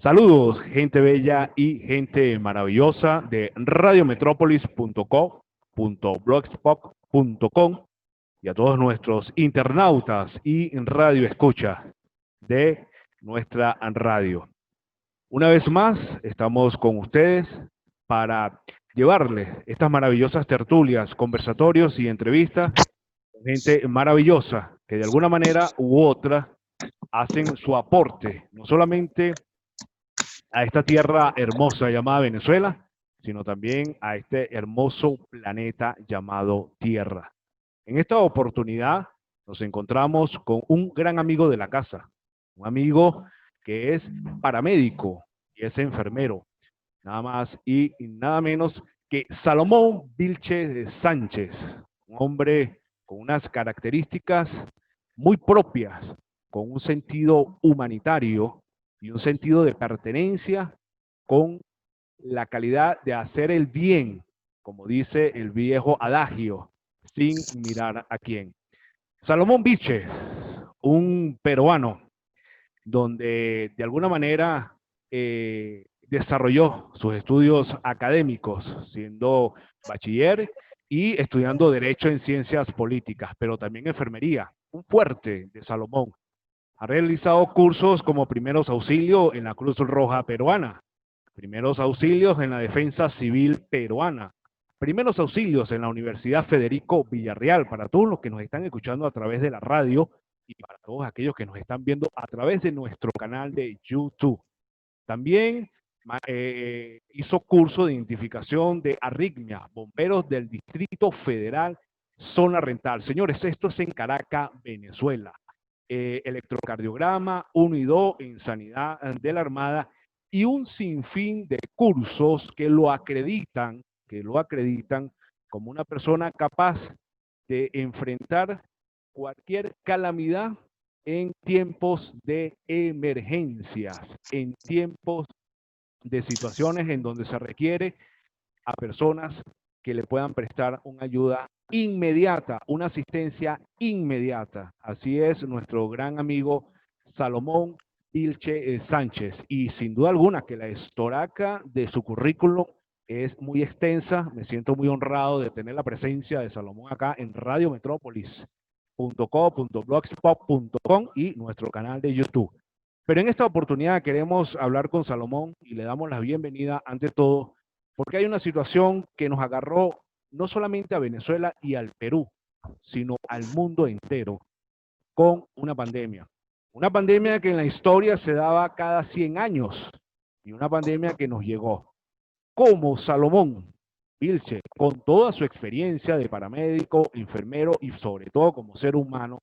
Saludos, gente bella y gente maravillosa de radiometrópolis.co.blogspot.com y a todos nuestros internautas y radio escucha de nuestra radio. Una vez más, estamos con ustedes para llevarles estas maravillosas tertulias, conversatorios y entrevistas con gente maravillosa que de alguna manera u otra hacen su aporte, no solamente a esta tierra hermosa llamada Venezuela, sino también a este hermoso planeta llamado Tierra. En esta oportunidad nos encontramos con un gran amigo de la casa, un amigo que es paramédico y es enfermero, nada más y nada menos que Salomón Vilche Sánchez, un hombre con unas características muy propias, con un sentido humanitario y un sentido de pertenencia con la calidad de hacer el bien, como dice el viejo adagio, sin mirar a quién. Salomón Vilches, un peruano, donde de alguna manera desarrolló sus estudios académicos, siendo bachiller y estudiando Derecho en Ciencias Políticas, pero también enfermería, un fuerte de Salomón. Ha realizado cursos como primeros auxilios en la Cruz Roja Peruana, primeros auxilios en la Defensa Civil Peruana, primeros auxilios en la Universidad Federico Villarreal, para todos los que nos están escuchando a través de la radio y para todos aquellos que nos están viendo a través de nuestro canal de YouTube. También hizo curso de identificación de arritmia, bomberos del Distrito Federal, zona rental. Señores, esto es en Caracas, Venezuela. Electrocardiograma 1 y 2 en Sanidad de la Armada y un sinfín de cursos que lo acreditan como una persona capaz de enfrentar cualquier calamidad en tiempos de emergencias, en tiempos de situaciones en donde se requiere a personas que le puedan prestar una ayuda inmediata, una asistencia inmediata. Así es nuestro gran amigo Salomón Vilche Sánchez. Y sin duda alguna que la historia de su currículum es muy extensa. Me siento muy honrado de tener la presencia de Salomón acá en radiometrópolis.co.blogspot.com y nuestro canal de YouTube. Pero en esta oportunidad queremos hablar con Salomón y le damos la bienvenida ante todo porque hay una situación que nos agarró no solamente a Venezuela y al Perú, sino al mundo entero con una pandemia. Una pandemia que en la historia se daba cada 100 años y una pandemia que nos llegó. Como Salomón Vilche, con toda su experiencia de paramédico, enfermero y sobre todo como ser humano,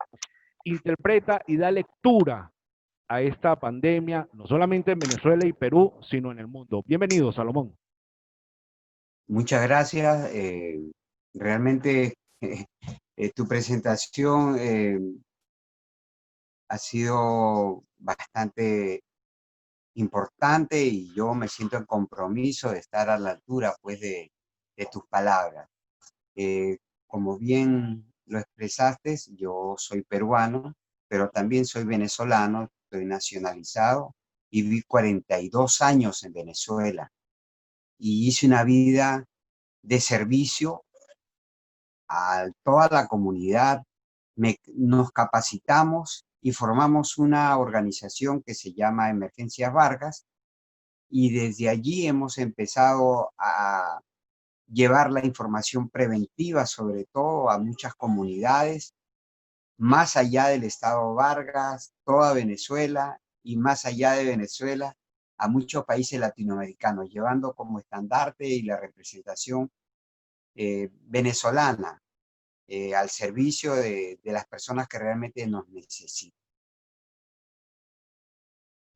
interpreta y da lectura a esta pandemia, no solamente en Venezuela y Perú, sino en el mundo. Bienvenido, Salomón. Muchas gracias. Realmente tu presentación ha sido bastante importante y yo me siento en compromiso de estar a la altura pues, de tus palabras. Como bien lo expresaste, yo soy peruano, pero también soy venezolano, estoy nacionalizado y viví 42 años en Venezuela y hice una vida de servicio a toda la comunidad. Nos capacitamos y formamos una organización que se llama Emergencias Vargas y desde allí hemos empezado a llevar la información preventiva, sobre todo a muchas comunidades, más allá del estado Vargas, toda Venezuela y más allá de Venezuela, a muchos países latinoamericanos, llevando como estandarte y la representación venezolana al servicio de las personas que realmente nos necesitan.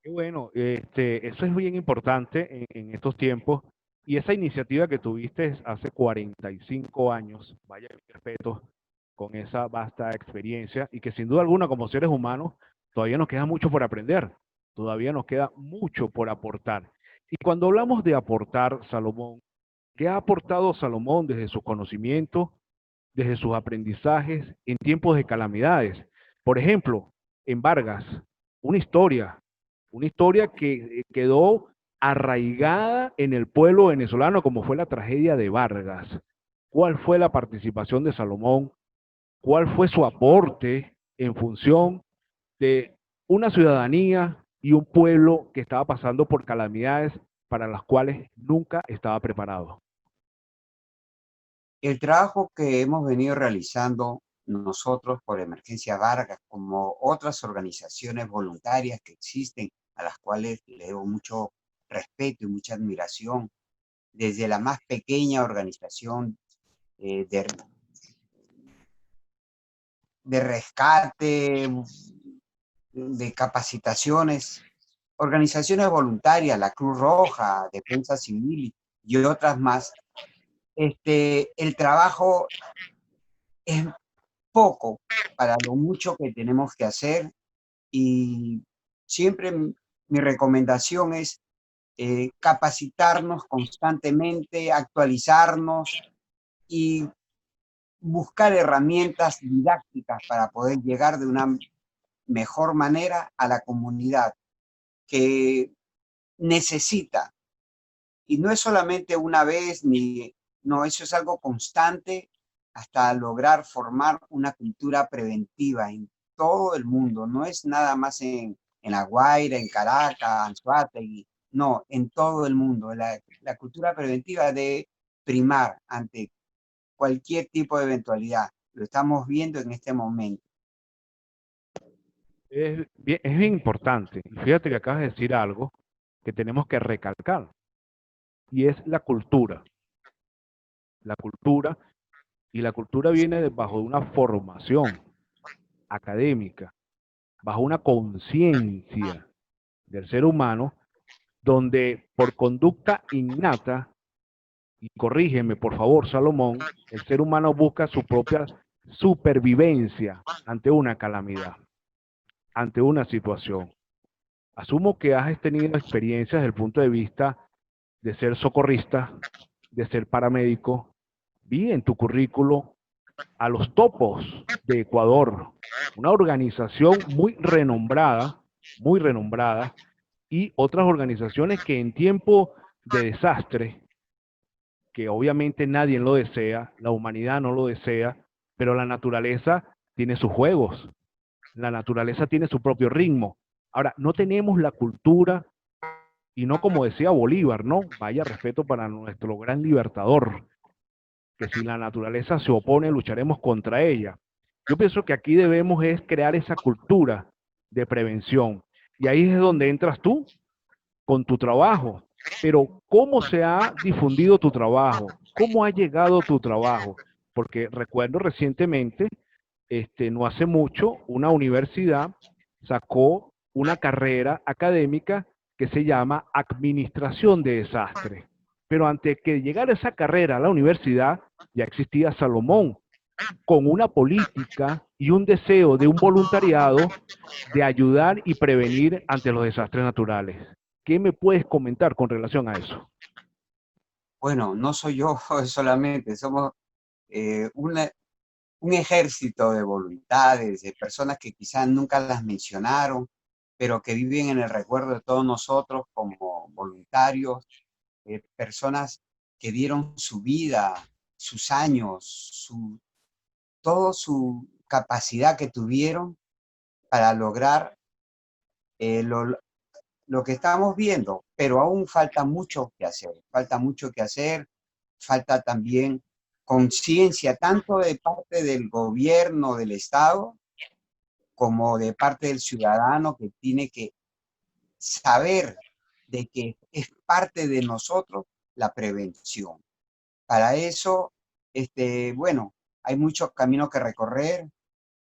Qué bueno, eso es bien importante en estos tiempos y esa iniciativa que tuviste hace 45 años, vaya mi respeto, con esa vasta experiencia y que sin duda alguna como seres humanos todavía nos queda mucho por aprender, todavía nos queda mucho por aportar. Y cuando hablamos de aportar, Salomón, ¿qué ha aportado Salomón desde sus conocimientos, desde sus aprendizajes en tiempos de calamidades? Por ejemplo, en Vargas, una historia. una historia que quedó arraigada en el pueblo venezolano, como fue la tragedia de Vargas. ¿Cuál fue la participación de Salomón? ¿Cuál fue su aporte en función de una ciudadanía y un pueblo que estaba pasando por calamidades para las cuales nunca estaba preparado? El trabajo que hemos venido realizando nosotros por Emergencia Vargas, como otras organizaciones voluntarias que existen, a las cuales le debo mucho respeto y mucha admiración, desde la más pequeña organización eh, de, de rescate, de capacitaciones, organizaciones voluntarias, la Cruz Roja, Defensa Civil y otras más. El trabajo es poco para lo mucho que tenemos que hacer, y siempre mi recomendación es capacitarnos constantemente, actualizarnos y buscar herramientas didácticas para poder llegar de una mejor manera a la comunidad que necesita. Y no es solamente una vez, no, eso es algo constante hasta lograr formar una cultura preventiva en todo el mundo. No es nada más en La Guaira, en Caracas, Anzoátegui, no, en todo el mundo. La cultura preventiva de primar ante cualquier tipo de eventualidad. Lo estamos viendo en este momento. Es bien importante. Fíjate que acabas de decir algo que tenemos que recalcar, y es la cultura. La cultura, y la cultura viene bajo una formación académica, bajo una conciencia del ser humano, donde por conducta innata, y corrígeme por favor, Salomón, el ser humano busca su propia supervivencia ante una calamidad, ante una situación. Asumo que has tenido experiencias desde el punto de vista de ser socorrista, de ser paramédico. Vi en tu currículo a los Topos de Ecuador, una organización muy renombrada, y otras organizaciones que en tiempo de desastre, que obviamente nadie lo desea, la humanidad no lo desea, pero la naturaleza tiene sus juegos, la naturaleza tiene su propio ritmo. Ahora, no tenemos la cultura, y no como decía Bolívar, ¿no? Vaya respeto para nuestro gran libertador, que si la naturaleza se opone, lucharemos contra ella. Yo pienso que aquí debemos es crear esa cultura de prevención. Y ahí es donde entras tú con tu trabajo. Pero ¿cómo se ha difundido tu trabajo? ¿Cómo ha llegado tu trabajo? Porque recuerdo recientemente, no hace mucho, una universidad sacó una carrera académica que se llama Administración de Desastres. Pero antes que llegara esa carrera a la universidad, ya existía Salomón, con una política y un deseo de un voluntariado de ayudar y prevenir ante los desastres naturales. ¿Qué me puedes comentar con relación a eso? Bueno, no soy yo solamente, somos un ejército de voluntades, de personas que quizás nunca las mencionaron, pero que viven en el recuerdo de todos nosotros como voluntarios, personas que dieron su vida, sus años, toda su capacidad que tuvieron para lograr eh, lo, lo que estamos viendo, pero aún falta mucho que hacer, falta también conciencia tanto de parte del gobierno, del Estado, como de parte del ciudadano, que tiene que saber de que es parte de nosotros la prevención. Para eso, bueno, hay muchos caminos que recorrer.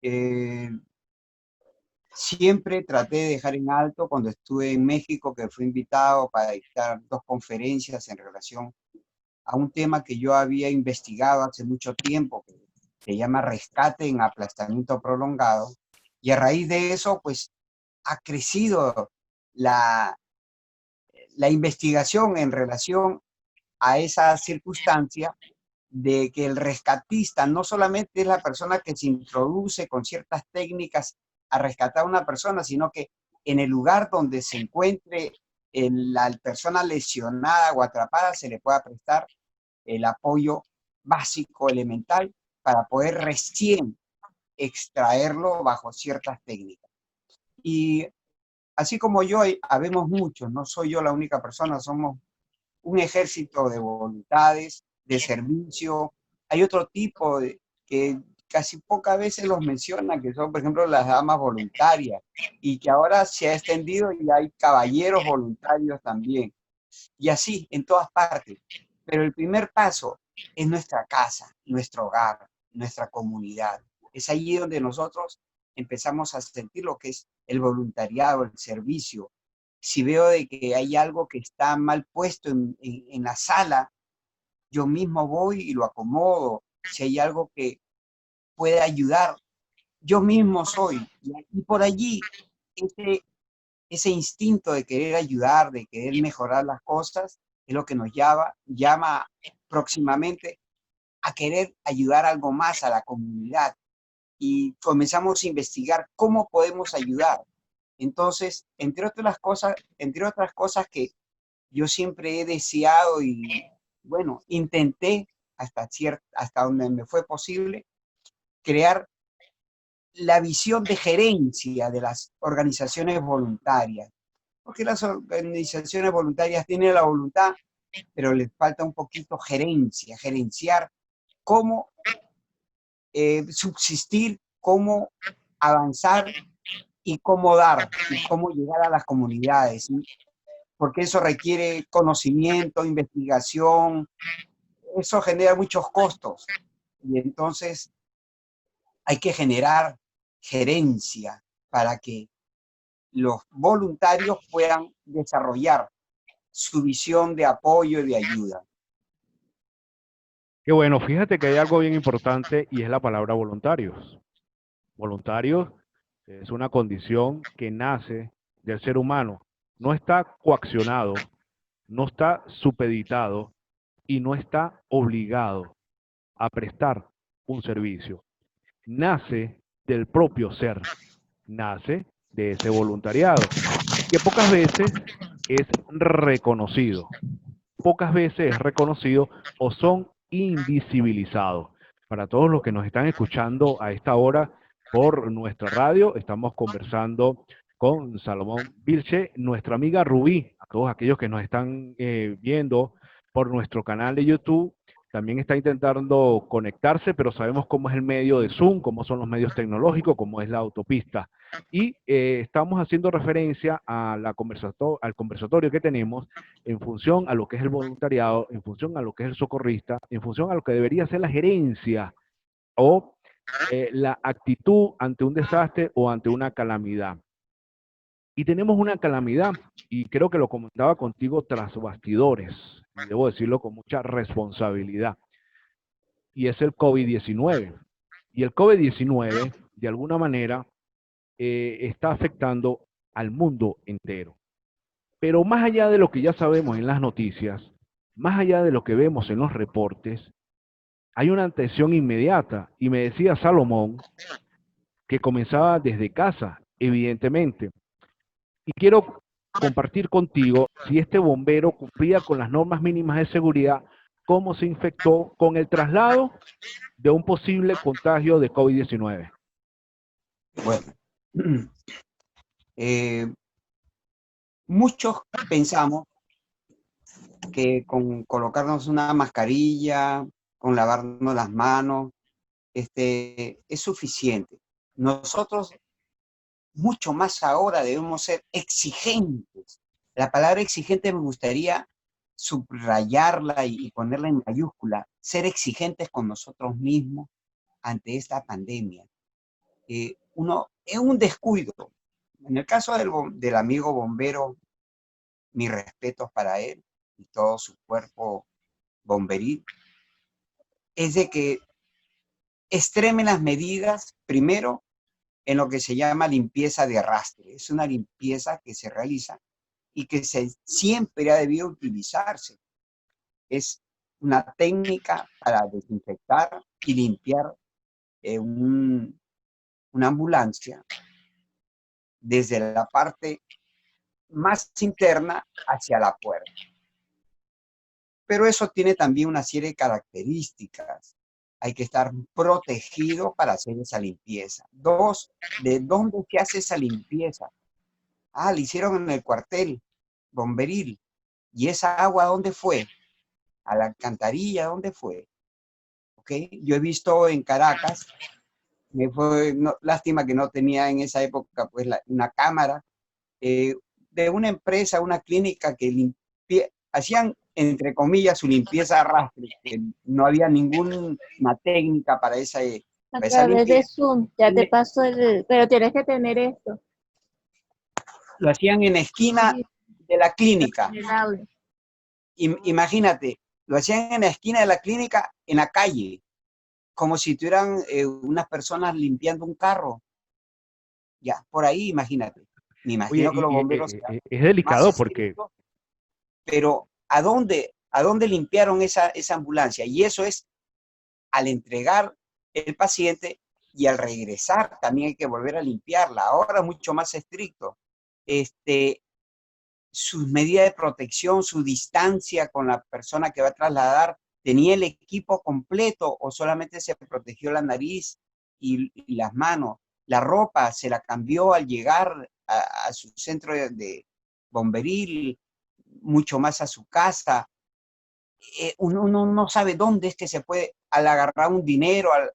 Eh, Siempre traté de dejar en alto cuando estuve en México, que fui invitado para dictar 2 conferencias en relación a un tema que yo había investigado hace mucho tiempo, que se llama rescate en aplastamiento prolongado. Y a raíz de eso, pues ha crecido la, la investigación en relación a esa circunstancia, de que el rescatista no solamente es la persona que se introduce con ciertas técnicas a rescatar a una persona, sino que en el lugar donde se encuentre la persona lesionada o atrapada, se le pueda prestar el apoyo básico, elemental, para poder recién extraerlo bajo ciertas técnicas. Y así como yo, habemos muchos, no soy yo la única persona, somos un ejército de voluntades, de servicio. Hay otro tipo que casi pocas veces los menciona, que son, por ejemplo, las damas voluntarias, y que ahora se ha extendido y hay caballeros voluntarios también. Y así, en todas partes. Pero el primer paso es nuestra casa, nuestro hogar, nuestra comunidad. Es allí donde nosotros empezamos a sentir lo que es el voluntariado, el servicio. Si veo de que hay algo que está mal puesto en la sala, yo mismo voy y lo acomodo. Si hay algo que puede ayudar, yo mismo soy. Y por allí, ese instinto de querer ayudar, de querer mejorar las cosas, es lo que nos llama próximamente a querer ayudar algo más a la comunidad. Y comenzamos a investigar cómo podemos ayudar. Entonces, entre otras cosas que yo siempre he deseado y, bueno, intenté hasta donde me fue posible, crear la visión de gerencia de las organizaciones voluntarias. Porque las organizaciones voluntarias tienen la voluntad, pero les falta un poquito gerenciar cómo subsistir, cómo avanzar y cómo dar, y cómo llegar a las comunidades, ¿sí? Porque eso requiere conocimiento, investigación, eso genera muchos costos. Y entonces hay que generar gerencia para que los voluntarios puedan desarrollar su visión de apoyo y de ayuda. Qué bueno, fíjate que hay algo bien importante y es la palabra voluntarios. Voluntarios es una condición que nace del ser humano. No está coaccionado, no está supeditado y no está obligado a prestar un servicio. Nace del propio ser, nace de ese voluntariado, que pocas veces es reconocido o son invisibilizados. Para todos los que nos están escuchando a esta hora por nuestra radio, estamos conversando con Salomón Vilche, nuestra amiga Rubí, a todos aquellos que nos están viendo por nuestro canal de YouTube. También está intentando conectarse, pero sabemos cómo es el medio de Zoom, cómo son los medios tecnológicos, cómo es la autopista. Y estamos haciendo referencia a al conversatorio que tenemos en función a lo que es el voluntariado, en función a lo que es el socorrista, en función a lo que debería ser la gerencia o la actitud ante un desastre o ante una calamidad. Y tenemos una calamidad, y creo que lo comentaba contigo tras bastidores, y debo decirlo con mucha responsabilidad, y es el COVID-19. Y el COVID-19, de alguna manera, está afectando al mundo entero. Pero más allá de lo que ya sabemos en las noticias, más allá de lo que vemos en los reportes, hay una atención inmediata. Y me decía Salomón que comenzaba desde casa, evidentemente. Y quiero compartir contigo si este bombero cumplía con las normas mínimas de seguridad, cómo se infectó con el traslado de un posible contagio de COVID-19. Bueno, muchos pensamos que con colocarnos una mascarilla, con lavarnos las manos, es suficiente. Nosotros, mucho más ahora, debemos ser exigentes. La palabra exigente me gustaría subrayarla y ponerla en mayúscula. Ser exigentes con nosotros mismos ante esta pandemia. Uno es un descuido. En el caso del amigo bombero, mis respetos para él y todo su cuerpo bomberil, es de que extremen las medidas, primero, en lo que se llama limpieza de arrastre. Es una limpieza que se realiza y que siempre ha debido utilizarse. Es una técnica para desinfectar y limpiar una ambulancia desde la parte más interna hacia la puerta. Pero eso tiene también una serie de características. Hay que estar protegido para hacer esa limpieza. Dos, ¿de dónde se hace esa limpieza? Ah, la hicieron en el cuartel bomberil. ¿Y esa agua dónde fue? A la alcantarilla, ¿dónde fue? ¿Ok? Yo he visto en Caracas, lástima que no tenía en esa época pues una cámara, de una empresa, una clínica que hacían, entre comillas, su limpieza a arrastre, que no había ninguna técnica A para esa través de limpieza. Zoom, ya te paso pero tienes que tener esto. Lo hacían en la esquina de la clínica. Imagínate, lo hacían en la esquina de la clínica, en la calle, como si tuvieran unas personas limpiando un carro. Ya, por ahí, imagínate. Me Oye, imagino que los bomberos es más delicado porque estrictos, pero ¿a dónde limpiaron esa ambulancia? Y eso es al entregar el paciente y al regresar también hay que volver a limpiarla. Ahora mucho más estricto. Sus medidas de protección, su distancia con la persona que va a trasladar, ¿tenía el equipo completo o solamente se protegió la nariz y las manos? La ropa se la cambió al llegar a su centro de bomberil, mucho más a su casa. Uno no sabe dónde es que se puede, al agarrar un dinero, al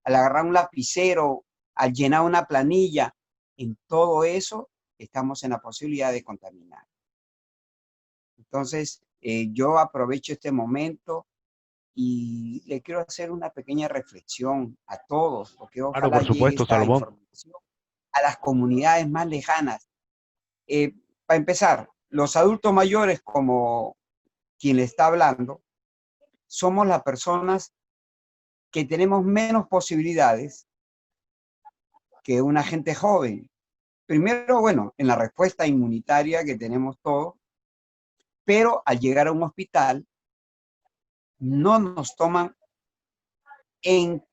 agarrar un lapicero, al llenar una planilla, en todo eso estamos en la posibilidad de contaminar. Entonces, yo aprovecho este momento y le quiero hacer una pequeña reflexión a todos, porque claro, ojalá por llegue supuesto, esta Salomón. información a las comunidades más lejanas. Para empezar, los adultos mayores, como quien le está hablando, somos las personas que tenemos menos posibilidades que una gente joven. Primero, bueno, en la respuesta inmunitaria que tenemos todos, pero al llegar a un hospital, no nos toman en,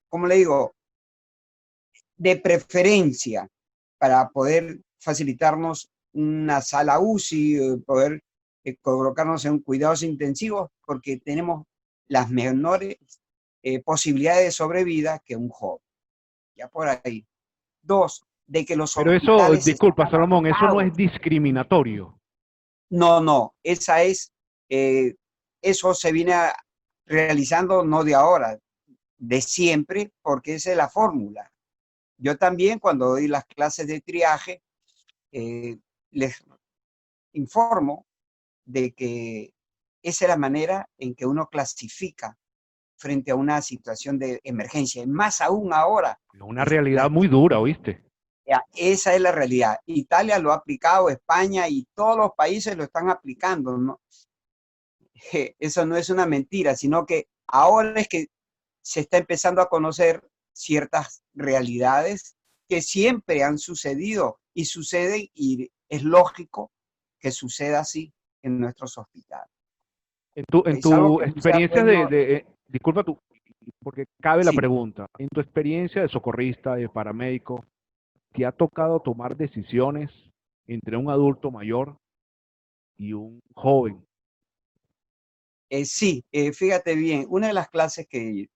como le digo, de preferencia para poder facilitarnos una sala UCI, poder colocarnos en cuidados intensivos, porque tenemos las menores posibilidades de sobrevida que un joven. Ya por ahí. Dos, de que los Pero eso, hospitales disculpa, están Salomón, eso no es abarrotados. discriminatorio. No, eso se viene realizando no de ahora, de siempre, porque esa es la fórmula. Yo también cuando doy las clases de triaje, les informo de que esa es la manera en que uno clasifica frente a una situación de emergencia, y más aún ahora. Es una realidad muy dura, ¿oíste? Esa es la realidad. Italia lo ha aplicado, España y todos los países lo están aplicando, ¿no? Eso no es una mentira, sino que ahora es que se está empezando a conocer ciertas realidades que siempre han sucedido y suceden, y es lógico que suceda así en nuestros hospitales. En Es algo tu que no sea experiencia bueno. disculpa tú, porque cabe la Sí, pregunta, en tu experiencia de socorrista, de paramédico, ¿te ha tocado tomar decisiones entre un adulto mayor y un joven? sí, fíjate bien, una de las clases que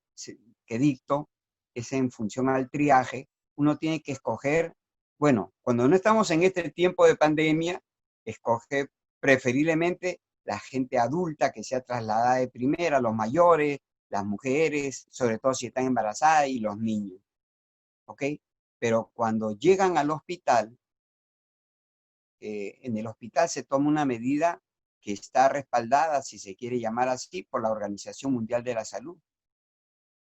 dicto es en función al triaje. Uno tiene que escoger, bueno, cuando no estamos en este tiempo de pandemia, escoge preferiblemente la gente adulta que sea trasladada de primera, los mayores, las mujeres, sobre todo si están embarazadas, y los niños, ¿ok? Pero cuando llegan al hospital, en el hospital se toma una medida que está respaldada, si se quiere llamar así, por la Organización Mundial de la Salud.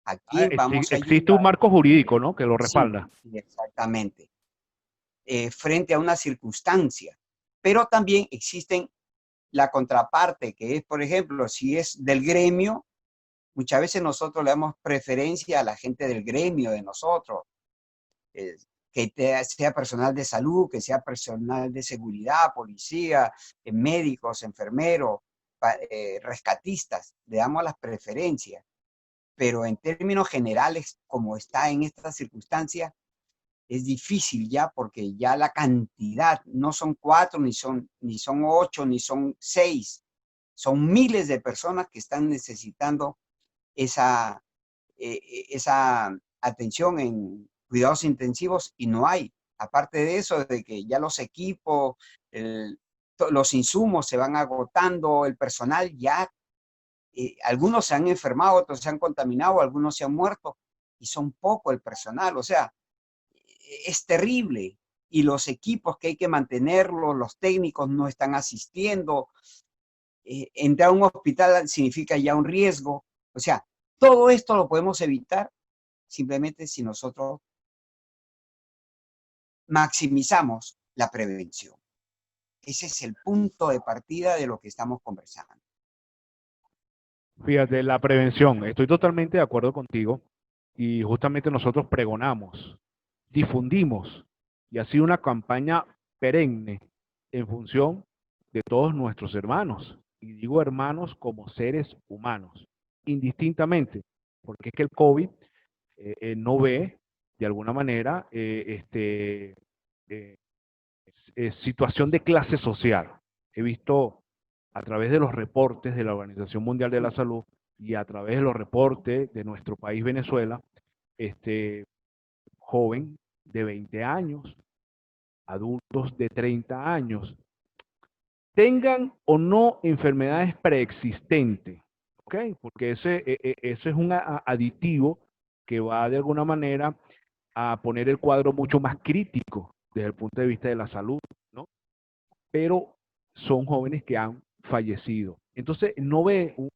¿A quién vamos a Existe un ayudar? marco jurídico, ¿no?, que lo Sí, respalda. exactamente. Frente a una circunstancia. Pero también existen la contraparte, que es, por ejemplo, si es del gremio, muchas veces nosotros le damos preferencia a la gente del gremio de nosotros, eh, sea personal de salud, que sea personal de seguridad, policía, médicos, enfermeros, rescatistas, le damos las preferencias. Pero en términos generales, como está en esta circunstancia, es difícil ya, porque ya la cantidad no son 4, ni son 8, ni son 6. Son miles de personas que están necesitando esa atención en cuidados intensivos y no hay. Aparte de eso, de que ya los equipos, los insumos se van agotando, el personal ya, algunos se han enfermado, otros se han contaminado, algunos se han muerto y son poco el personal. O sea, es terrible. Y los equipos que hay que mantenerlos, los técnicos no están asistiendo. Entrar a un hospital significa ya un riesgo. O sea, todo esto lo podemos evitar simplemente si nosotros maximizamos la prevención. Ese es el punto de partida de lo que estamos conversando. Fíjate, la prevención, estoy totalmente de acuerdo contigo y justamente nosotros pregonamos, difundimos y ha sido una campaña perenne en función de todos nuestros hermanos. Y digo hermanos como seres humanos, indistintamente, porque es que el COVID no ve de alguna manera situación de clase social. He visto a través de los reportes de la Organización Mundial de la Salud y a través de los reportes de nuestro país Venezuela, joven de 20 años, adultos de 30 años, tengan o no enfermedades preexistentes, ¿ok? Porque ese es un aditivo que va de alguna manera a poner el cuadro mucho más crítico desde el punto de vista de la salud, ¿no? Pero son jóvenes que han fallecido. Entonces no ve un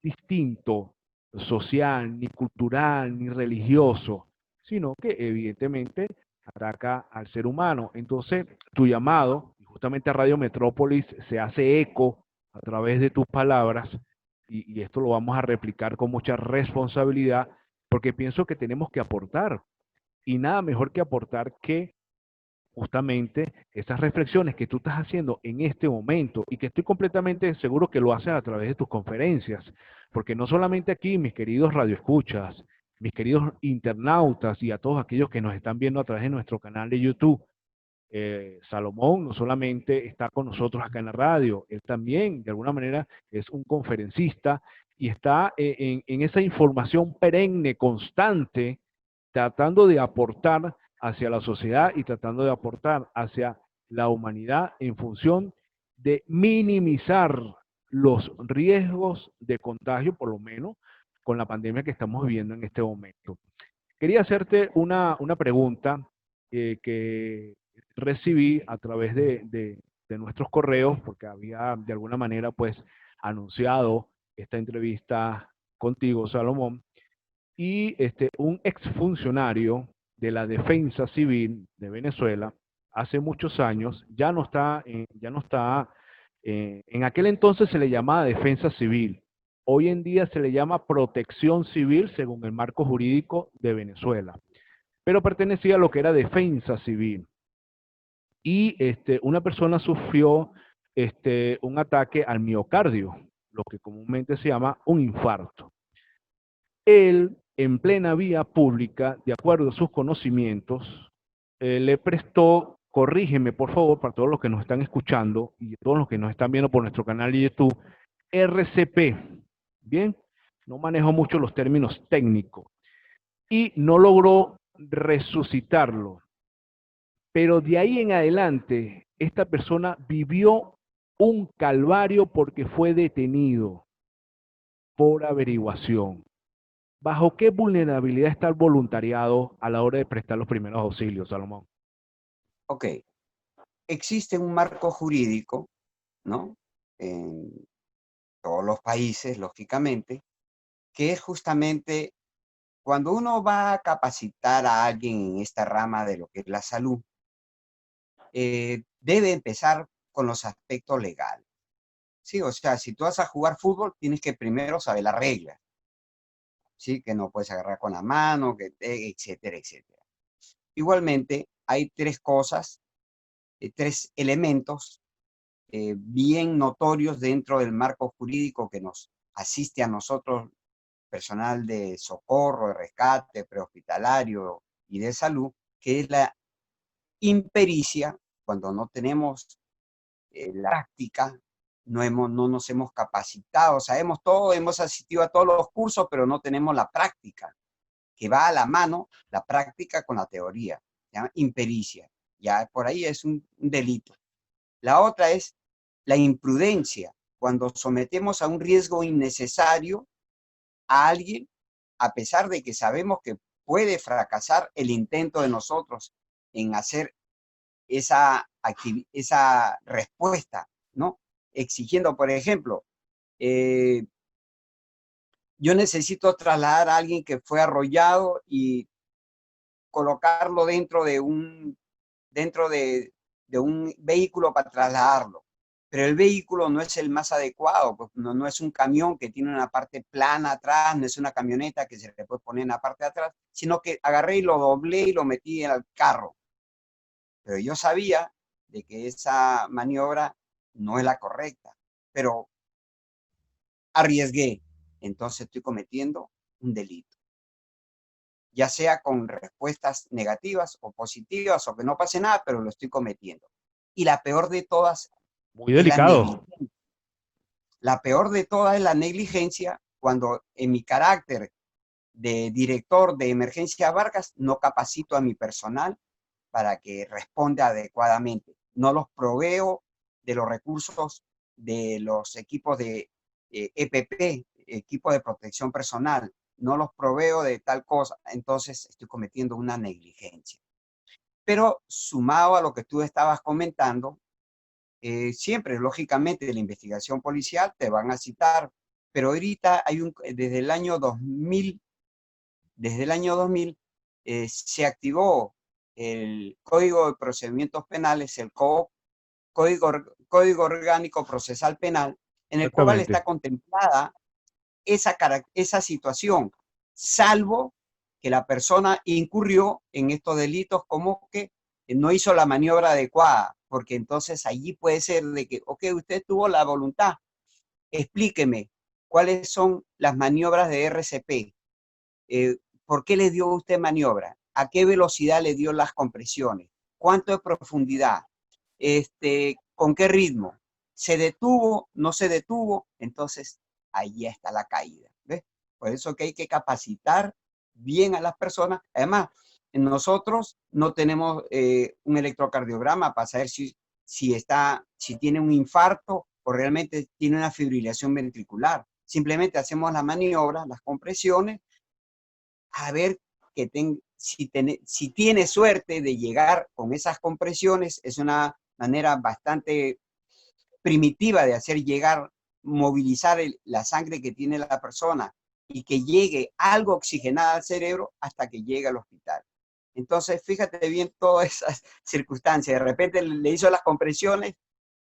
distinto social, ni cultural, ni religioso, sino que evidentemente ataca al ser humano. Entonces tu llamado, y justamente a Radio Metrópolis se hace eco a través de tus palabras, y esto lo vamos a replicar con mucha responsabilidad, porque pienso que tenemos que aportar, y nada mejor que aportar que justamente esas reflexiones que tú estás haciendo en este momento y que estoy completamente seguro que lo haces a través de tus conferencias, porque no solamente aquí, mis queridos radioescuchas, mis queridos internautas y a todos aquellos que nos están viendo a través de nuestro canal de YouTube, Salomón no solamente está con nosotros acá en la radio, él también de alguna manera es un conferencista y está en esa información perenne, constante, tratando de aportar hacia la sociedad y tratando de aportar hacia la humanidad en función de minimizar los riesgos de contagio, por lo menos con la pandemia que estamos viviendo en este momento. Quería hacerte una pregunta que recibí a través de nuestros correos, porque había de alguna manera pues anunciado esta entrevista contigo, Salomón, y un exfuncionario de la Defensa Civil de Venezuela, hace muchos años, en aquel entonces se le llamaba Defensa Civil, hoy en día se le llama Protección Civil según el marco jurídico de Venezuela, pero pertenecía a lo que era Defensa Civil. Y una persona sufrió un ataque al miocardio, lo que comúnmente se llama un infarto. Él, en plena vía pública, de acuerdo a sus conocimientos, le prestó, corrígeme por favor, para todos los que nos están escuchando y todos los que nos están viendo por nuestro canal de YouTube, RCP, ¿bien? No manejo mucho los términos técnicos. Y no logró resucitarlo. Pero de ahí en adelante, esta persona vivió un calvario porque fue detenido por averiguación. ¿Bajo qué vulnerabilidad está el voluntariado a la hora de prestar los primeros auxilios, Salomón? Ok, existe un marco jurídico, ¿no? En todos los países, lógicamente, que es justamente cuando uno va a capacitar a alguien en esta rama de lo que es la salud, debe empezar con los aspectos legales. Sí, o sea, si tú vas a jugar fútbol, tienes que primero saber las reglas. Sí, que no puedes agarrar con la mano, etcétera, etcétera. Igualmente, hay tres cosas, tres elementos bien notorios dentro del marco jurídico que nos asiste a nosotros, personal de socorro, de rescate, prehospitalario y de salud, que es la impericia, cuando no tenemos la práctica, no nos hemos capacitado, sabemos todo, hemos asistido a todos los cursos, pero no tenemos la práctica, que va a la mano la práctica con la teoría, se llama impericia, ya por ahí es un delito. La otra es la imprudencia, cuando sometemos a un riesgo innecesario a alguien, a pesar de que sabemos que puede fracasar el intento de nosotros en hacer esa respuesta, ¿no? Exigiendo, por ejemplo, yo necesito trasladar a alguien que fue arrollado y colocarlo dentro de un vehículo para trasladarlo. Pero el vehículo no es el más adecuado, pues no es un camión que tiene una parte plana atrás, no es una camioneta que se le puede poner en la parte de atrás, sino que agarré y lo doblé y lo metí en el carro. Pero yo sabía de que esa maniobra no es la correcta, pero arriesgué. Entonces estoy cometiendo un delito. Ya sea con respuestas negativas o positivas o que no pase nada, pero lo estoy cometiendo. Y la peor de todas Muy es la delicado. negligencia. La peor de todas es la negligencia cuando en mi carácter de director de Emergencia Vargas no capacito a mi personal para que responda adecuadamente. No los proveo de los recursos de los equipos de EPP, equipo de protección personal. No los proveo de tal cosa. Entonces estoy cometiendo una negligencia. Pero sumado a lo que tú estabas comentando, siempre, lógicamente, de la investigación policial te van a citar, pero ahorita hay desde el año 2000 se activó el Código de Procedimientos Penales, el Código Orgánico Procesal Penal, en el cual Exactamente. está contemplada esa situación, salvo que la persona incurrió en estos delitos como que no hizo la maniobra adecuada, porque entonces allí puede ser de que, ok, usted tuvo la voluntad, explíqueme cuáles son las maniobras de RCP, ¿por qué le dio usted maniobra? ¿A qué velocidad le dio las compresiones? ¿Cuánto de profundidad? ¿Con qué ritmo? ¿Se detuvo? ¿No se detuvo? Entonces, ahí está la caída. ¿Ves? Por eso que hay que capacitar bien a las personas. Además, nosotros no tenemos un electrocardiograma para saber si tiene un infarto o realmente tiene una fibrilación ventricular. Simplemente hacemos la maniobra, las compresiones, a ver si tiene suerte de llegar con esas compresiones. Es una manera bastante primitiva de hacer llegar, movilizar la sangre que tiene la persona y que llegue algo oxigenada al cerebro hasta que llegue al hospital. Entonces, fíjate bien todas esas circunstancias. De repente le hizo las compresiones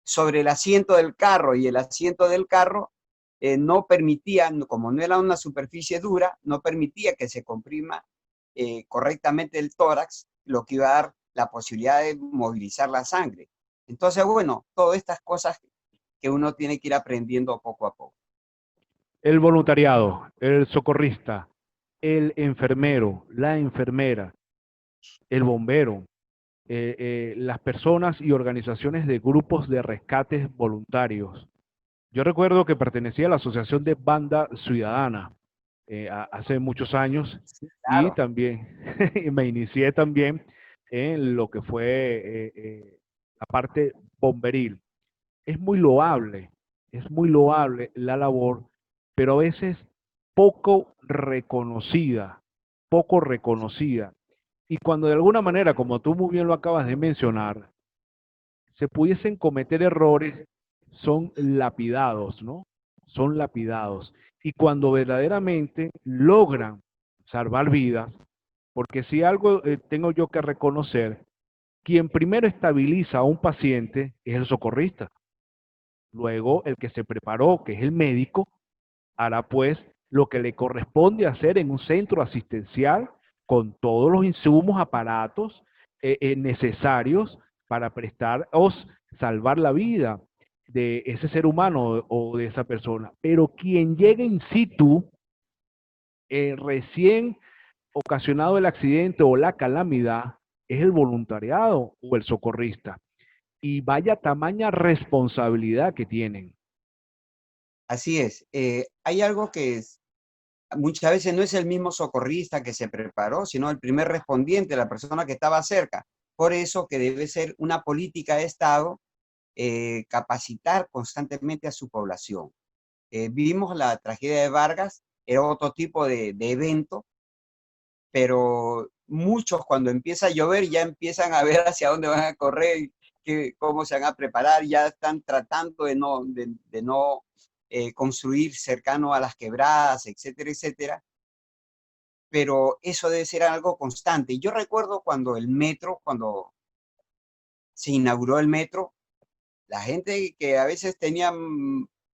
sobre el asiento del carro y el asiento del carro no permitía, como no era una superficie dura, no permitía que se comprima correctamente el tórax, lo que iba a dar la posibilidad de movilizar la sangre. Entonces, bueno, todas estas cosas que uno tiene que ir aprendiendo poco a poco. El voluntariado, el socorrista, el enfermero, la enfermera, el bombero, las personas y organizaciones de grupos de rescates voluntarios. Yo recuerdo que pertenecía a la Asociación de Banda Ciudadana hace muchos años Sí, y claro. también me inicié también en lo que fue la parte bomberil. Es muy loable la labor, pero a veces poco reconocida, poco reconocida. Y cuando de alguna manera, como tú muy bien lo acabas de mencionar, se pudiesen cometer errores, son lapidados, ¿no? Son lapidados. Y cuando verdaderamente logran salvar vidas, porque si algo tengo yo que reconocer, quien primero estabiliza a un paciente es el socorrista. Luego, el que se preparó, que es el médico, hará pues lo que le corresponde hacer en un centro asistencial con todos los insumos, aparatos necesarios para prestar o salvar la vida de ese ser humano o de esa persona. Pero quien llegue in situ, recién ocasionado el accidente o la calamidad, es el voluntariado o el socorrista. Y vaya tamaña responsabilidad que tienen. Así es. Hay algo que muchas veces no es el mismo socorrista que se preparó, sino el primer respondiente, la persona que estaba cerca. Por eso que debe ser una política de Estado capacitar constantemente a su población. Vimos la tragedia de Vargas, era otro tipo de evento, pero muchos cuando empieza a llover ya empiezan a ver hacia dónde van a correr, cómo se van a preparar, ya están tratando de no construir cercano a las quebradas, etcétera, etcétera. Pero eso debe ser algo constante. Yo recuerdo cuando se inauguró el metro, la gente que a veces tenía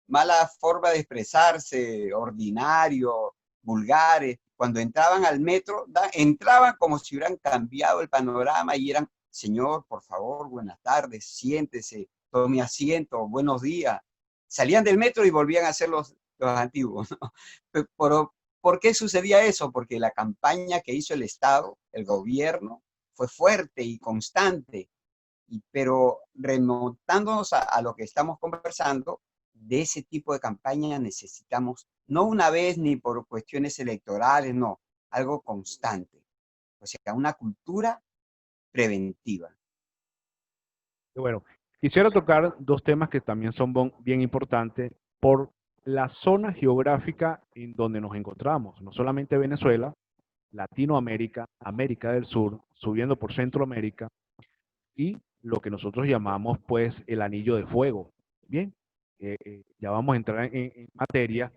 mala forma de expresarse, ordinario, vulgares, cuando entraban al metro, entraban como si hubieran cambiado el panorama y eran, señor, por favor, buenas tardes, siéntese, tome asiento, buenos días. Salían del metro y volvían a ser los antiguos, ¿no? Pero, ¿por qué sucedía eso? Porque la campaña que hizo el Estado, el gobierno, fue fuerte y constante. Pero remontándonos a lo que estamos conversando, de ese tipo de campaña necesitamos, no una vez ni por cuestiones electorales, no, algo constante. O sea, una cultura preventiva. Y bueno, quisiera tocar dos temas que también son bien importantes por la zona geográfica en donde nos encontramos. No solamente Venezuela, Latinoamérica, América del Sur, subiendo por Centroamérica y lo que nosotros llamamos pues el anillo de fuego. Bien, ya vamos a entrar en materia,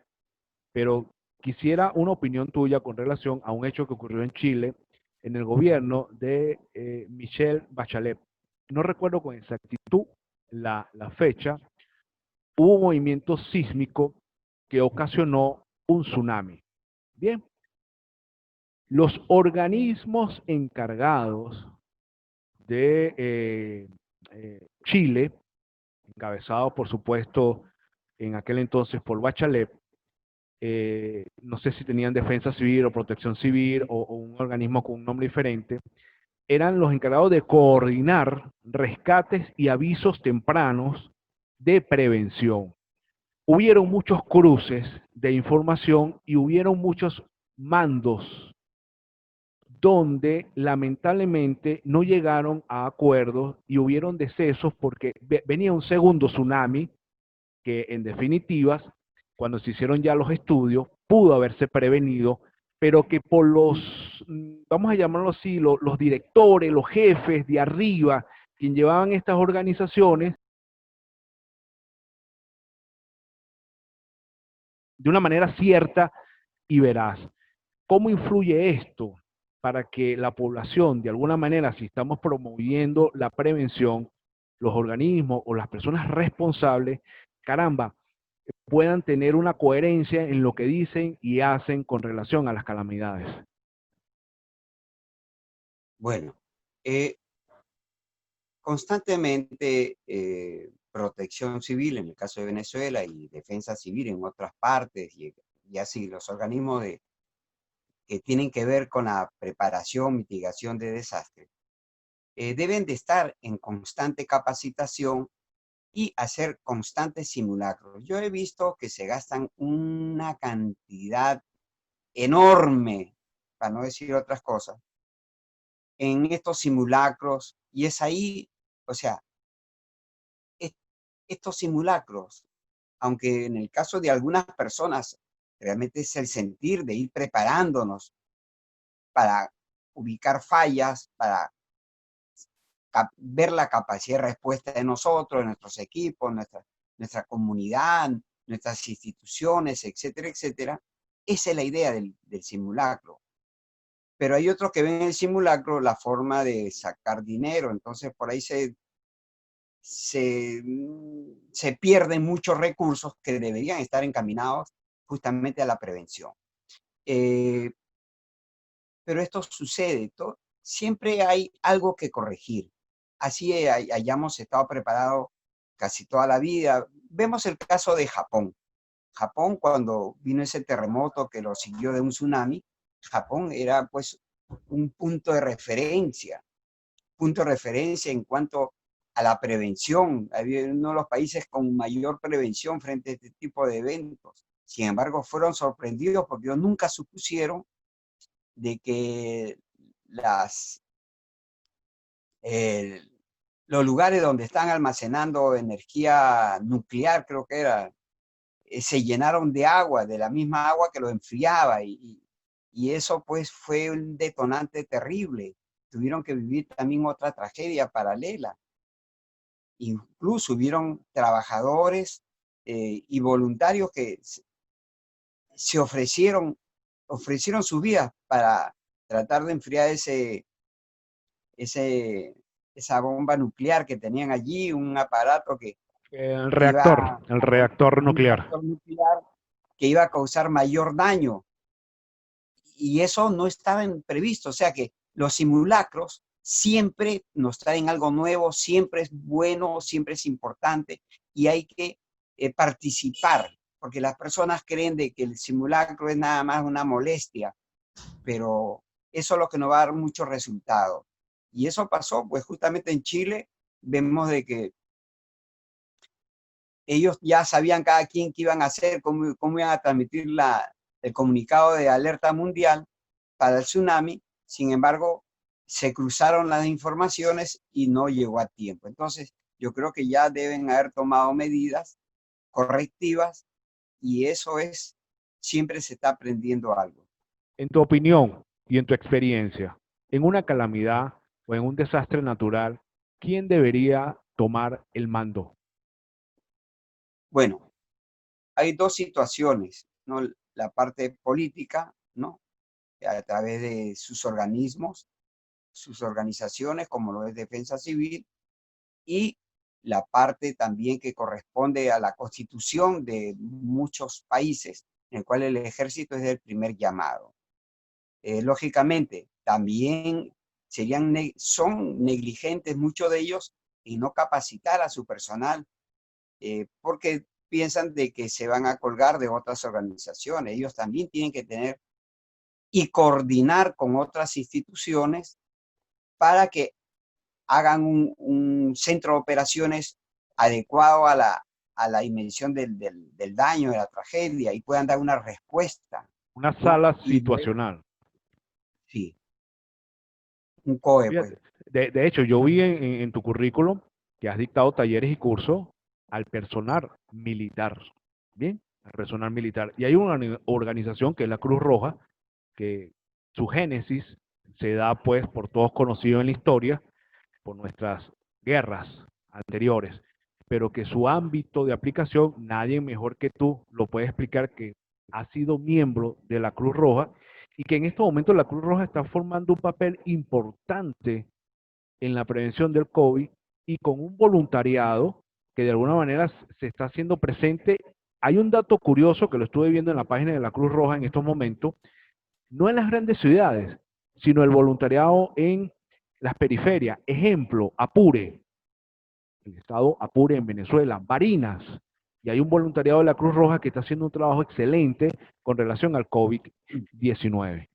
pero quisiera una opinión tuya con relación a un hecho que ocurrió en Chile en el gobierno de Michelle Bachelet. No recuerdo con exactitud la fecha. Hubo un movimiento sísmico que ocasionó un tsunami. Bien, los organismos encargados de Chile, encabezados por supuesto en aquel entonces por Bachelet, no sé si tenían defensa civil o protección civil o un organismo con un nombre diferente, eran los encargados de coordinar rescates y avisos tempranos de prevención. Hubieron muchos cruces de información y hubieron muchos mandos donde lamentablemente no llegaron a acuerdos y hubieron decesos porque venía un segundo tsunami que en definitivas, cuando se hicieron ya los estudios, pudo haberse prevenido, pero que por los, vamos a llamarlo así, los directores, los jefes de arriba, quien llevaban estas organizaciones, de una manera cierta y veraz. ¿Cómo influye esto para que la población, de alguna manera, si estamos promoviendo la prevención, los organismos o las personas responsables, caramba, puedan tener una coherencia en lo que dicen y hacen con relación a las calamidades? Bueno, constantemente protección civil en el caso de Venezuela y defensa civil en otras partes y así los organismos que tienen que ver con la preparación, mitigación de desastres, deben de estar en constante capacitación y hacer constantes simulacros. Yo he visto que se gastan una cantidad enorme, para no decir otras cosas, en estos simulacros y es ahí, o sea, estos simulacros, aunque en el caso de algunas personas realmente es el sentir de ir preparándonos para ubicar fallas, para ver la capacidad de respuesta de nosotros, de nuestros equipos, nuestra comunidad, nuestras instituciones, etcétera, etcétera. Esa es la idea del simulacro. Pero hay otros que ven en el simulacro la forma de sacar dinero, entonces por ahí se pierden muchos recursos que deberían estar encaminados justamente a la prevención. Pero esto sucede, siempre hay algo que corregir. Así hayamos estado preparados casi toda la vida. Vemos el caso de Japón. Japón, cuando vino ese terremoto que lo siguió de un tsunami, Japón era pues un punto de referencia. punto de referencia en cuanto a la prevención. Había uno de los países con mayor prevención frente a este tipo de eventos. Sin embargo, fueron sorprendidos porque ellos nunca supusieron de que eh, los lugares donde están almacenando energía nuclear, creo que era, se llenaron de agua, de la misma agua que lo enfriaba, y eso pues fue un detonante terrible. Tuvieron que vivir también otra tragedia paralela. Incluso hubieron trabajadores y voluntarios que se ofrecieron sus vidas para tratar de enfriar ese, esa bomba nuclear que tenían allí, un aparato que El iba reactor, el reactor un nuclear. reactor nuclear que iba a causar mayor daño. Y eso no estaba previsto. O sea que los simulacros siempre nos traen algo nuevo, siempre es bueno, siempre es importante y hay que participar, porque las personas creen de que el simulacro es nada más una molestia, pero eso es lo que nos va a dar muchos resultados. Y eso pasó, pues justamente en Chile vemos de que ellos ya sabían cada quien qué iban a hacer, cómo iban a transmitir el comunicado de alerta mundial para el tsunami. Sin embargo, se cruzaron las informaciones y no llegó a tiempo. Entonces, yo creo que ya deben haber tomado medidas correctivas y eso es, siempre se está aprendiendo algo. En tu opinión y en tu experiencia, en una calamidad o en un desastre natural, ¿quién debería tomar el mando? Bueno, hay dos situaciones, ¿no? La parte política, ¿no? A través de sus organismos, sus organizaciones, como lo es Defensa Civil, y la parte también que corresponde a la constitución de muchos países, en el cual el ejército es el primer llamado. Lógicamente, también son negligentes muchos de ellos en no capacitar a su personal, porque piensan de que se van a colgar de otras organizaciones. Ellos también tienen que tener y coordinar con otras instituciones para que hagan un centro de operaciones adecuado a la dimensión del daño, de la tragedia, y puedan dar una respuesta, Una ¿no? sala Y luego, situacional. sí, un COE, pues. Fíjate, de hecho, yo vi en tu currículum que has dictado talleres y cursos al personal militar, ¿bien? Al personal militar. Y hay una organización que es la Cruz Roja, que su génesis se da, pues, por todos conocido en la historia, por nuestras guerras anteriores, pero que su ámbito de aplicación, nadie mejor que tú lo puede explicar, que ha sido miembro de la Cruz Roja y que en estos momentos la Cruz Roja está formando un papel importante en la prevención del COVID y con un voluntariado que de alguna manera se está haciendo presente. Hay un dato curioso que lo estuve viendo en la página de la Cruz Roja en estos momentos, no en las grandes ciudades, sino el voluntariado en las periferias. Ejemplo, Apure, el estado Apure en Venezuela, Barinas, y hay un voluntariado de la Cruz Roja que está haciendo un trabajo excelente con relación al COVID-19.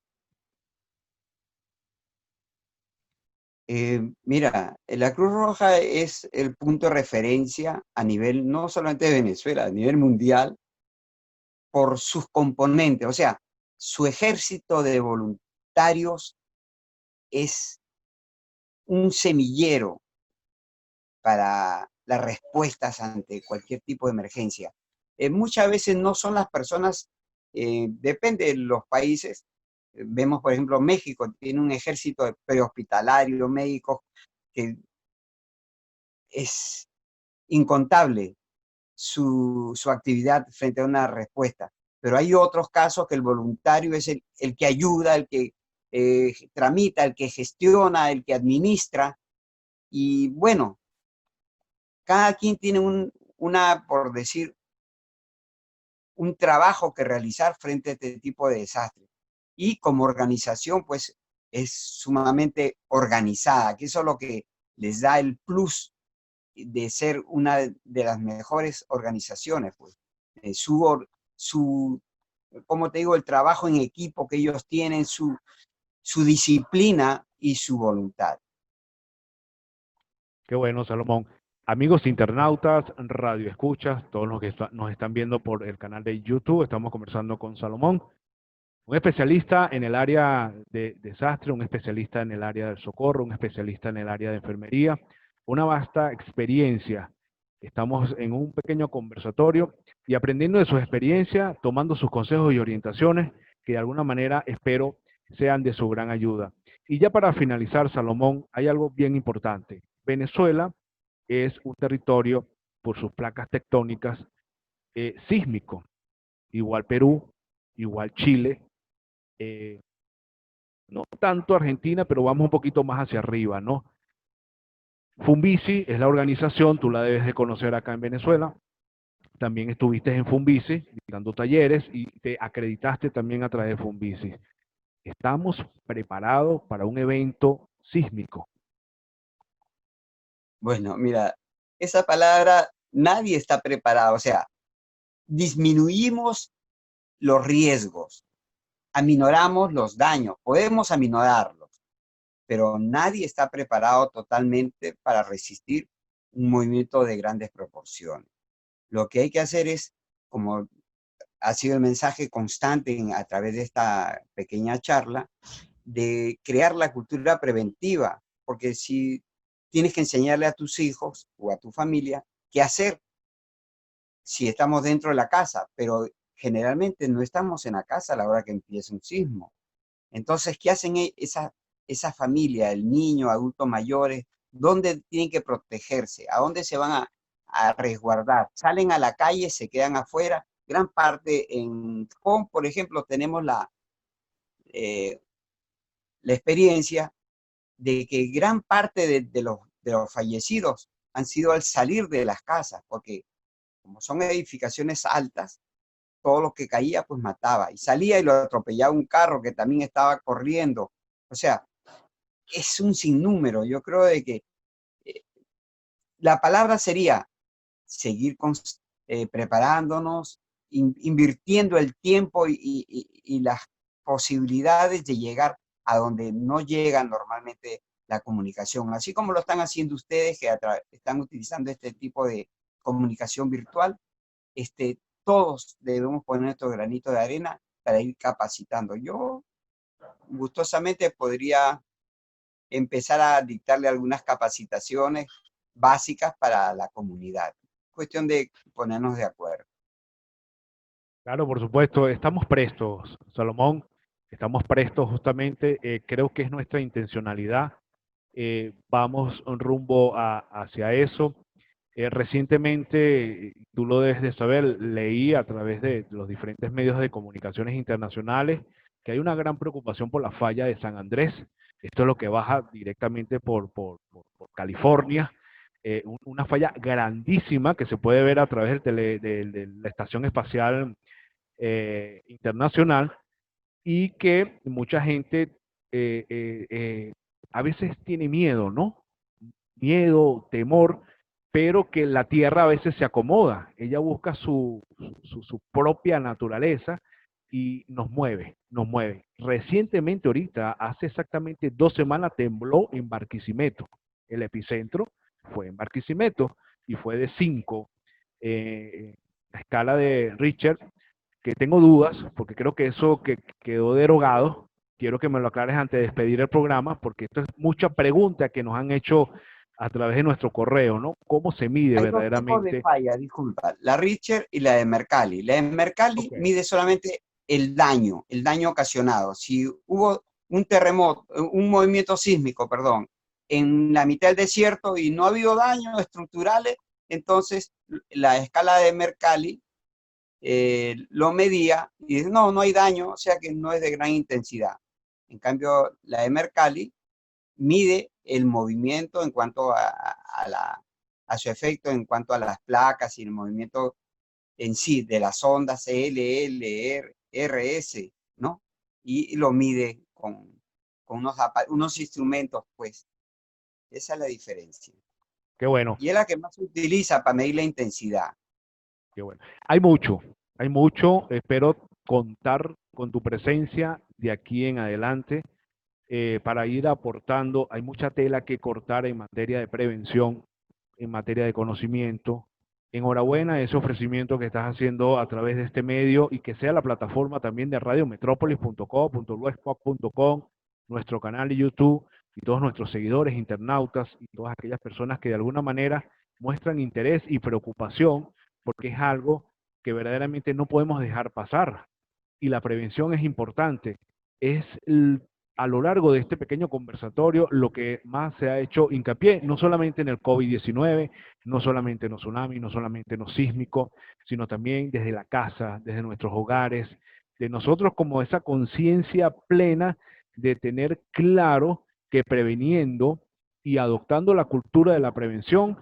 Mira, la Cruz Roja es el punto de referencia a nivel, no solamente de Venezuela, a nivel mundial, por sus componentes. O sea, su ejército de voluntarios es un semillero para las respuestas ante cualquier tipo de emergencia. Muchas veces no son las personas, depende de los países. Vemos, por ejemplo, México tiene un ejército de prehospitalario, médicos, que es incontable su actividad frente a una respuesta. Pero hay otros casos que el voluntario es el que ayuda, el que tramita, el que gestiona, el que administra. Y bueno, cada quien tiene por decir, un trabajo que realizar frente a este tipo de desastres. Y como organización, pues es sumamente organizada, que eso es lo que les da el plus de ser una de las mejores organizaciones, pues. Su, como te digo, el trabajo en equipo que ellos tienen, su disciplina y su voluntad. Qué bueno, Salomón. Amigos internautas, radio escuchas, todos los que nos están viendo por el canal de YouTube, estamos conversando con Salomón, un especialista en el área de desastre, un especialista en el área del socorro, un especialista en el área de enfermería, una vasta experiencia. Estamos en un pequeño conversatorio y aprendiendo de sus experiencias, tomando sus consejos y orientaciones que de alguna manera espero sean de su gran ayuda. Y ya para finalizar, Salomón, hay algo bien importante. Venezuela es un territorio por sus placas tectónicas sísmico, igual Perú, igual Chile, eh, no tanto Argentina, pero vamos un poquito más hacia arriba, ¿no? Funvici es la organización, tú la debes de conocer acá en Venezuela. También estuviste en Funvici dando talleres y te acreditaste también a través de Funvici. ¿Estamos preparados para un evento sísmico? Bueno, mira, esa palabra, nadie está preparado, o sea, disminuimos los riesgos, aminoramos los daños, podemos aminorarlos, pero nadie está preparado totalmente para resistir un movimiento de grandes proporciones. Lo que hay que hacer es, como ha sido el mensaje constante a través de esta pequeña charla, de crear la cultura preventiva, porque si tienes que enseñarle a tus hijos o a tu familia qué hacer si estamos dentro de la casa, pero generalmente no estamos en la casa a la hora que empieza un sismo. Entonces, ¿qué hacen esa familia, el niño, adultos mayores? ¿Dónde tienen que protegerse? ¿A dónde se van a resguardar? ¿Salen a la calle, se quedan afuera? Gran parte en Japón, por ejemplo, tenemos eh, la experiencia de que gran parte de los fallecidos han sido al salir de las casas, porque como son edificaciones altas, todo lo que caía pues mataba y salía y lo atropellaba un carro que también estaba corriendo. O sea, es un sinnúmero. Yo creo de que eh, la palabra sería seguir preparándonos, invirtiendo el tiempo y las posibilidades de llegar a donde no llega normalmente la comunicación, así como lo están haciendo ustedes que están utilizando este tipo de comunicación virtual. Todos debemos poner nuestro granito de arena para ir capacitando. Yo gustosamente podría empezar a dictarle algunas capacitaciones básicas para la comunidad. Cuestión de ponernos de acuerdo. Claro, por supuesto, estamos prestos, Salomón, estamos prestos justamente, creo que es nuestra intencionalidad, vamos rumbo hacia eso. Recientemente, tú lo debes de saber, leí a través de los diferentes medios de comunicaciones internacionales que hay una gran preocupación por la falla de San Andrés. Esto es lo que baja directamente por California. Una falla grandísima que se puede ver a través de la Estación Espacial Internacional y que mucha gente a veces tiene miedo, ¿no? Miedo, temor, pero que la tierra a veces se acomoda, ella busca su propia naturaleza y nos mueve, nos mueve. Recientemente, ahorita, hace exactamente 2 semanas, tembló en Barquisimeto. El epicentro fue en Barquisimeto y fue de 5. La escala de Richter, que tengo dudas, porque creo que eso que quedó derogado. Quiero que me lo aclares antes de despedir el programa, porque esto es mucha pregunta que nos han hecho a través de nuestro correo, ¿no? ¿Cómo se mide Hay dos tipos de verdaderamente? falla, disculpa, la Richter y la de Mercalli. La de Mercalli Ok. mide solamente el daño ocasionado. Si hubo un terremoto, un movimiento sísmico, perdón, en la mitad del desierto y no ha habido daños estructurales, entonces la escala de Mercalli lo medía y dice, no, no hay daño, o sea que no es de gran intensidad. En cambio, la de Mercalli mide el movimiento en cuanto a su efecto, en cuanto a las placas y el movimiento en sí de las ondas LLRS, ¿no? Y lo mide con unos instrumentos, pues. Esa es la diferencia. Qué bueno, Y es la que más se utiliza para medir la intensidad. qué bueno. Hay mucho. Espero contar con tu presencia de aquí en adelante. para ir aportando. Hay mucha tela que cortar en materia de prevención, en materia de conocimiento. Enhorabuena ese ofrecimiento que estás haciendo a través de este medio y que sea la plataforma también de radiometrópolis.co.blogspot.com, nuestro canal de YouTube y todos nuestros seguidores, internautas y todas aquellas personas que de alguna manera muestran interés y preocupación porque es algo que verdaderamente no podemos dejar pasar. Y la prevención es importante. Es a lo largo de este pequeño conversatorio lo que más se ha hecho hincapié, no solamente en el COVID-19, no solamente en los tsunamis, no solamente en los sísmicos, sino también desde la casa, desde nuestros hogares, de nosotros como esa conciencia plena de tener claro que preveniendo y adoptando la cultura de la prevención,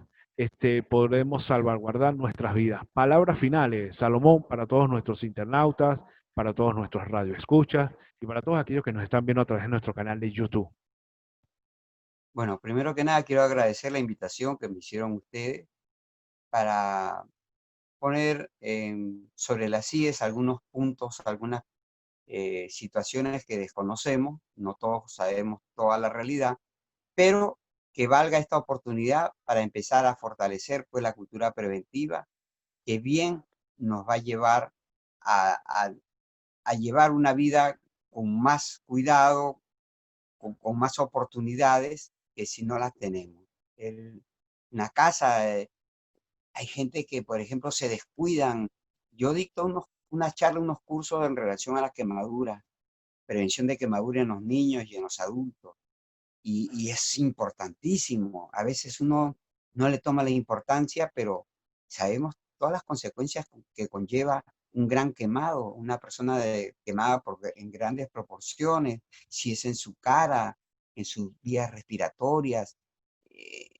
podremos salvaguardar nuestras vidas. Palabras finales, Salomón, para todos nuestros internautas, para todos nuestros radioescuchas y para todos aquellos que nos están viendo a través de nuestro canal de YouTube. Bueno, primero que nada quiero agradecer la invitación que me hicieron ustedes para poner sobre las IES algunos puntos, algunas situaciones que desconocemos, no todos sabemos toda la realidad, pero que valga esta oportunidad para empezar a fortalecer pues la cultura preventiva, que bien nos va a llevar a llevar una vida con más cuidado, con más oportunidades que si no las tenemos. En la casa hay gente que, por ejemplo, se descuidan. Yo dicto unas charlas, unos cursos en relación a la quemadura, prevención de quemadura en los niños y en los adultos. Y es importantísimo. A veces uno no le toma la importancia, pero sabemos todas las consecuencias que conlleva un gran quemado, una persona quemada en grandes proporciones, si es en su cara, en sus vías respiratorias. Eh,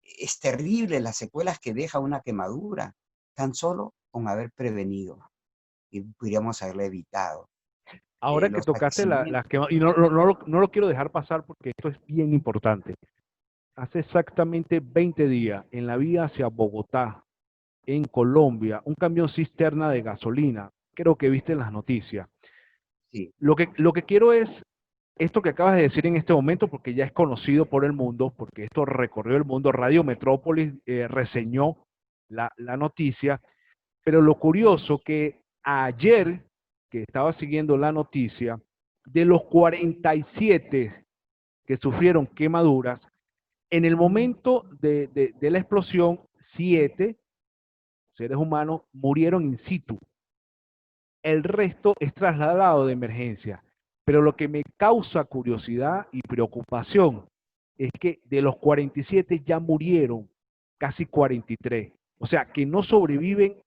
es terrible las secuelas que deja una quemadura, tan solo con haber prevenido y podríamos haberla evitado. Ahora que Los tocaste fallecimientos, las quemaduras, y no lo quiero dejar pasar porque esto es bien importante. Hace exactamente 20 días, en la vía hacia Bogotá, en Colombia, un camión cisterna de gasolina, creo que viste en las noticias. sí, Lo que quiero es esto que acabas de decir en este momento, porque ya es conocido por el mundo, porque esto recorrió el mundo, Radio Metrópolis reseñó la noticia, pero lo curioso que ayer, que estaba siguiendo la noticia, de los 47 que sufrieron quemaduras, en el momento de la explosión, 7 seres humanos murieron in situ. El resto es trasladado de emergencia. Pero lo que me causa curiosidad y preocupación es que de los 47 ya murieron casi 43. O sea, que no sobreviven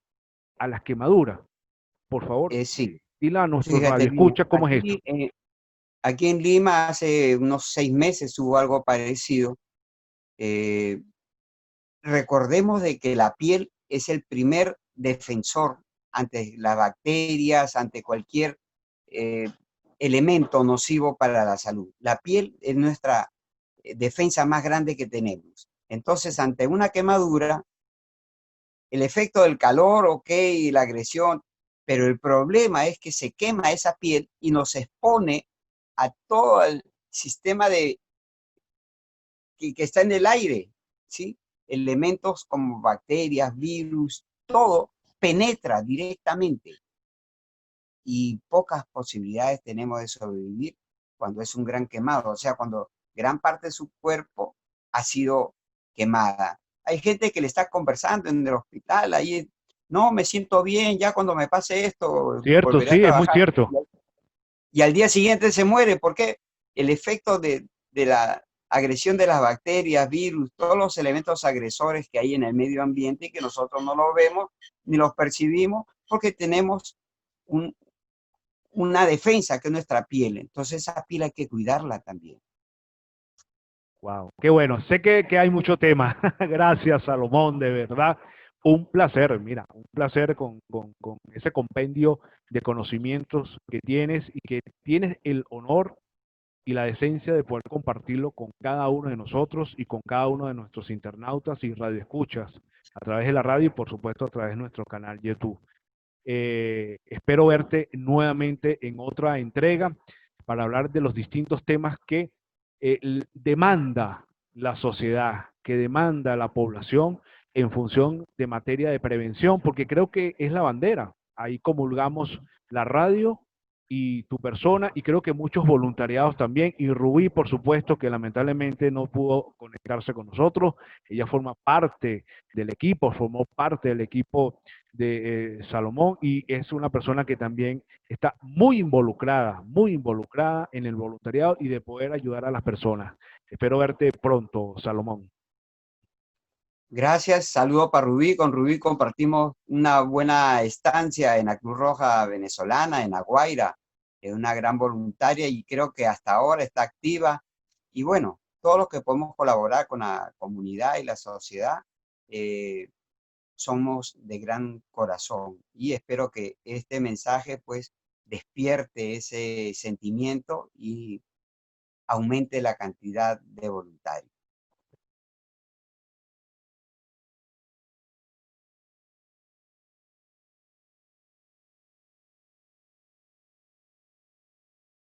a las quemaduras. Por favor, sí. dile a nuestros Fíjate bien, radioescuchas cómo es esto. aquí en Lima hace unos 6 meses hubo algo parecido. Eh, recordemos de que la piel es el primer defensor ante las bacterias, ante cualquier eh, elemento nocivo para la salud. La piel es nuestra defensa más grande que tenemos. Entonces, ante una quemadura, el efecto del calor, ok, y la agresión, pero el problema es que se quema esa piel y nos expone a todo el sistema que está en el aire, ¿sí? Elementos como bacterias, virus, todo penetra directamente y pocas posibilidades tenemos de sobrevivir cuando es un gran quemado, o sea, cuando gran parte de su cuerpo ha sido quemada. Hay gente que le está conversando en el hospital, ahí, no, me siento bien, ya cuando me pase esto, Cierto, volveré a sí, es muy trabajar. cierto. Y al día siguiente se muere, porque el efecto de la agresión de las bacterias, virus, todos los elementos agresores que hay en el medio ambiente y que nosotros no los vemos ni los percibimos porque tenemos una defensa que es nuestra piel. Entonces esa piel hay que cuidarla también. Wow, qué bueno. Sé que hay mucho tema. Gracias, Salomón, de verdad. Un placer, mira, un placer con ese compendio de conocimientos que tienes y que tienes el honor y la decencia de poder compartirlo con cada uno de nosotros y con cada uno de nuestros internautas y radioescuchas a través de la radio y por supuesto a través de nuestro canal YouTube. Espero verte nuevamente en otra entrega para hablar de los distintos temas que demanda la sociedad, que demanda la población en función de materia de prevención, porque creo que es la bandera. Ahí comulgamos la radio y tu persona, y creo que muchos voluntariados también, y Rubí, por supuesto, que lamentablemente no pudo conectarse con nosotros. Ella forma parte del equipo, formó parte del equipo de Salomón, y es una persona que también está muy involucrada en el voluntariado y de poder ayudar a las personas. Espero verte pronto, Salomón. Gracias, saludo para Rubí. Con Rubí compartimos una buena estancia en la Cruz Roja venezolana, en La Guaira. Es una gran voluntaria y creo que hasta ahora está activa. Y bueno, todos los que podemos colaborar con la comunidad y la sociedad, somos de gran corazón. Y espero que este mensaje pues despierte ese sentimiento y aumente la cantidad de voluntarios.